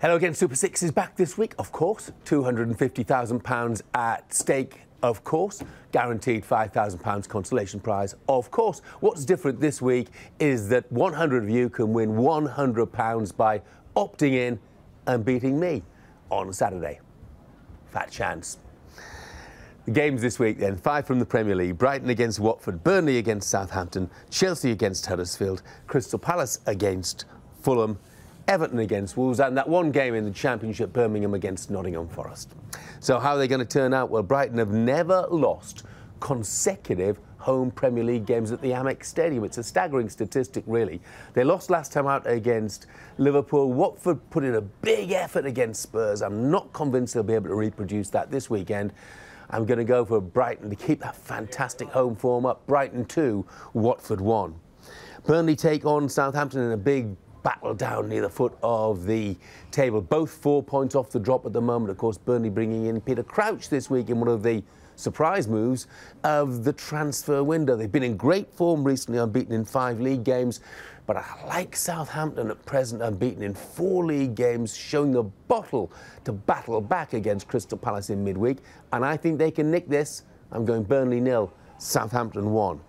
Hello again, Super 6 is back this week, of course. £250,000 at stake, of course. Guaranteed £5,000 consolation prize, of course. What's different this week is that 100 of you can win £100 by opting in and beating me on Saturday. Fat chance. The games this week then, 5 from the Premier League. Brighton against Watford, Burnley against Southampton, Chelsea against Huddersfield, Crystal Palace against Fulham, Everton against Wolves, and that one game in the Championship, Birmingham against Nottingham Forest. So how are they going to turn out? Well, Brighton have never lost consecutive home Premier League games at the Amex Stadium. It's a staggering statistic, really. They lost last time out against Liverpool. Watford put in a big effort against Spurs. I'm not convinced they'll be able to reproduce that this weekend. I'm going to go for Brighton to keep that fantastic home form up. Brighton 2, Watford 1. Burnley take on Southampton in a big battle down near the foot of the table. Both 4 points off the drop at the moment. Of course, Burnley bringing in Peter Crouch this week in one of the surprise moves of the transfer window. They've been in great form recently, unbeaten in 5 league games, but I like Southampton at present, unbeaten in 4 league games, showing the bottle to battle back against Crystal Palace in midweek, and I think they can nick this. I'm going Burnley 0, Southampton 1.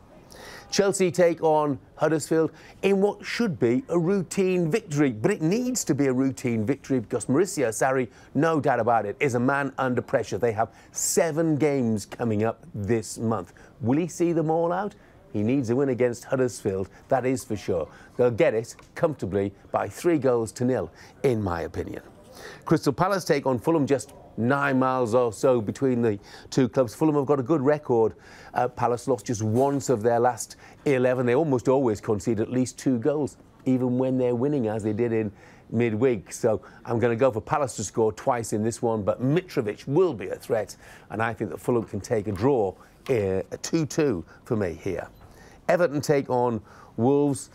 Chelsea take on Huddersfield in what should be a routine victory, but it needs to be a routine victory because Mauricio Sarri, no doubt about it, is a man under pressure. They have 7 games coming up this month. Will he see them all out? He needs a win against Huddersfield, that is for sure. They'll get it comfortably by 3-0, in my opinion. Crystal Palace take on Fulham, just 9 miles or so between the two clubs. Fulham have got a good record. Palace lost just once of their last 11. They almost always concede at least 2 goals, even when they're winning, as they did in midweek. So I'm going to go for Palace to score twice in this one, but Mitrovic will be a threat, and I think that Fulham can take a draw, a 2-2 for me here. Everton take on Wolves.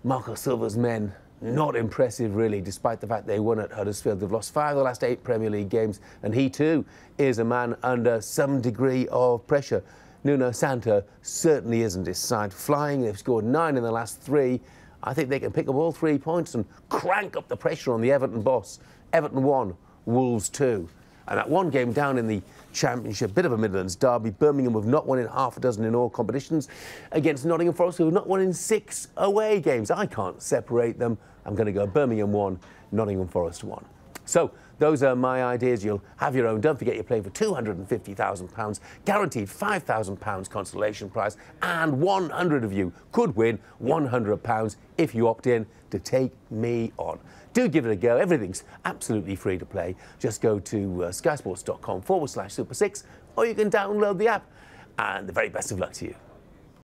Marco Silva's men, not impressive, really, despite the fact they won at Huddersfield. They've lost 5 of the last 8 Premier League games, and he, too, is a man under some degree of pressure. Nuno Santo certainly isn't his side flying. They've scored 9 in the last 3. I think they can pick up all 3 points and crank up the pressure on the Everton boss. Everton 1, Wolves 2. And that one game down in the Championship, bit of a Midlands derby. Birmingham have not won in half a dozen in all competitions against Nottingham Forest, who have not won in 6 away games. I can't separate them. I'm going to go Birmingham 1, Nottingham Forest 1. So those are my ideas. You'll have your own. Don't forget you're playing for £250,000, guaranteed £5,000 consolation prize, and 100 of you could win £100 if you opt in to take me on. Do give it a go. Everything's absolutely free to play. Just go to skysports.com/Super 6, or you can download the app. And the very best of luck to you.